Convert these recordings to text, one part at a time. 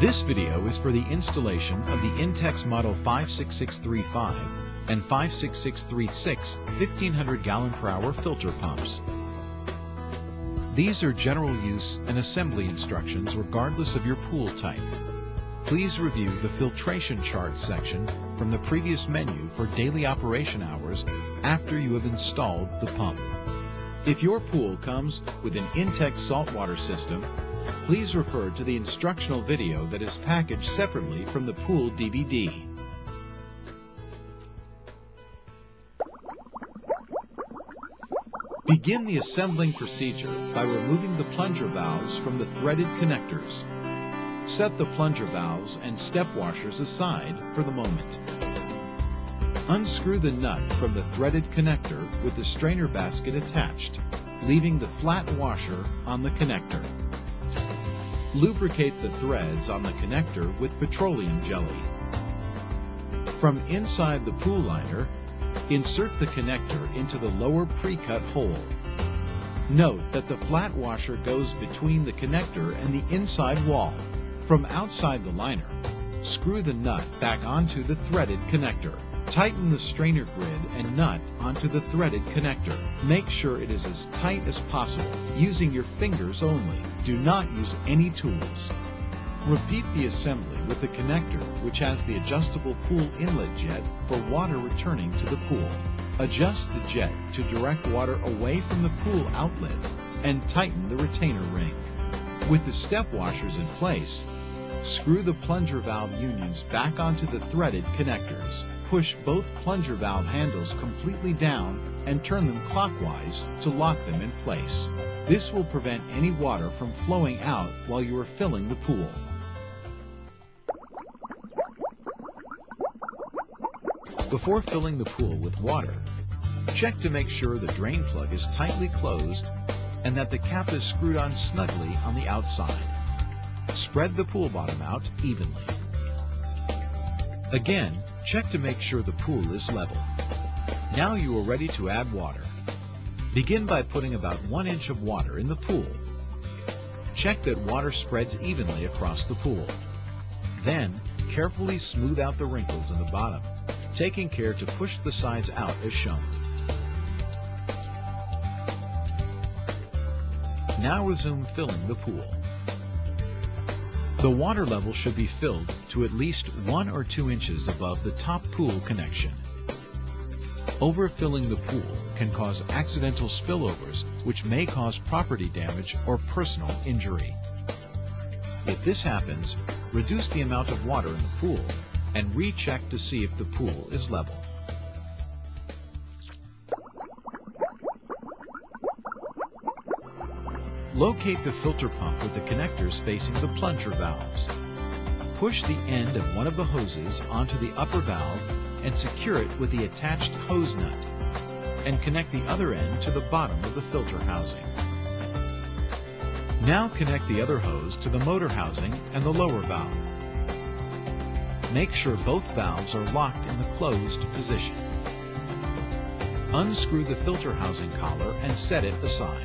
This video is for the installation of the Intex Model 56635 and 56636 1500 gallon per hour filter pumps. These are general use and assembly instructions regardless of your pool type. Please review the filtration charts section from the previous menu for daily operation hours after you have installed the pump. If your pool comes with an Intex saltwater system, please refer to the instructional video that is packaged separately from the pool DVD. Begin the assembling procedure by removing the plunger valves from the threaded connectors. Set the plunger valves and step washers aside for the moment. Unscrew the nut from the threaded connector with the strainer basket attached, leaving the flat washer on the connector. Lubricate the threads on the connector with petroleum jelly. From inside the pool liner, insert the connector into the lower pre-cut hole. Note that the flat washer goes between the connector and the inside wall. From outside the liner, screw the nut back onto the threaded connector. Tighten the strainer grid and nut onto the threaded connector. Make sure it is as tight as possible, using your fingers only. Do not use any tools. Repeat the assembly with the connector, which has the adjustable pool inlet jet for water returning to the pool. Adjust the jet to direct water away from the pool outlet and tighten the retainer ring. With the step washers in place, screw the plunger valve unions back onto the threaded connectors. Push both plunger valve handles completely down and turn them clockwise to lock them in place. This will prevent any water from flowing out while you are filling the pool. Before filling the pool with water, check to make sure the drain plug is tightly closed and that the cap is screwed on snugly on the outside. Spread the pool bottom out evenly. Again, check to make sure the pool is level. Now you are ready to add water. Begin by putting about 1 inch of water in the pool. Check that water spreads evenly across the pool. Then, carefully smooth out the wrinkles in the bottom, taking care to push the sides out as shown. Now resume filling the pool. The water level should be filled to at least 1 or 2 inches above the top pool connection. Overfilling the pool can cause accidental spillovers, which may cause property damage or personal injury. If this happens, reduce the amount of water in the pool and recheck to see if the pool is level. Locate the filter pump with the connectors facing the plunger valves. Push the end of one of the hoses onto the upper valve and secure it with the attached hose nut, and connect the other end to the bottom of the filter housing. Now connect the other hose to the motor housing and the lower valve. Make sure both valves are locked in the closed position. Unscrew the filter housing collar and set it aside.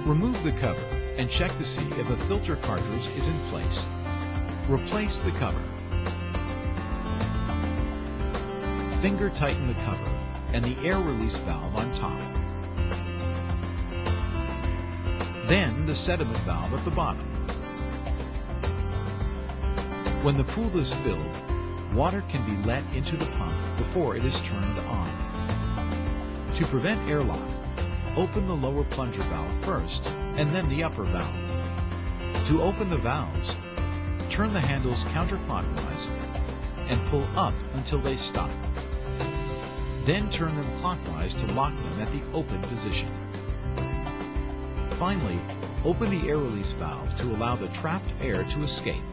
Remove the cover and check to see if a filter cartridge is in place. Replace the cover. Finger tighten the cover and the air release valve on top. Then the sediment valve at the bottom. When the pool is filled, water can be let into the pump before it is turned on. To prevent airlock, open the lower plunger valve first and then the upper valve. To open the valves, turn the handles counterclockwise and pull up until they stop. Then turn them clockwise to lock them at the open position. Finally, open the air release valve to allow the trapped air to escape.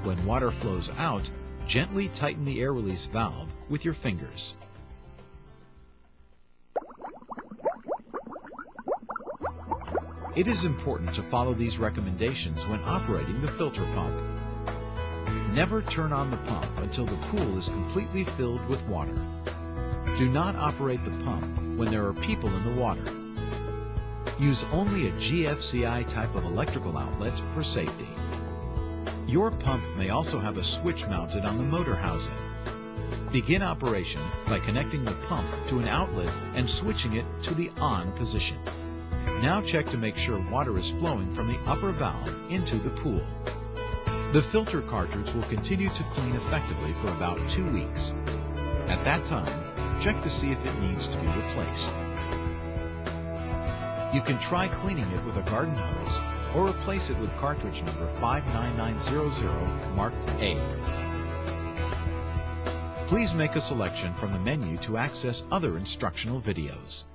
When water flows out, gently tighten the air release valve with your fingers. It is important to follow these recommendations when operating the filter pump. Never turn on the pump until the pool is completely filled with water. Do not operate the pump when there are people in the water. Use only a GFCI type of electrical outlet for safety. Your pump may also have a switch mounted on the motor housing. Begin operation by connecting the pump to an outlet and switching it to the on position. Now check to make sure water is flowing from the upper valve into the pool. The filter cartridge will continue to clean effectively for about 2 weeks. At that time, check to see if it needs to be replaced. You can try cleaning it with a garden hose or replace it with cartridge number 59900 marked A. Please make a selection from the menu to access other instructional videos.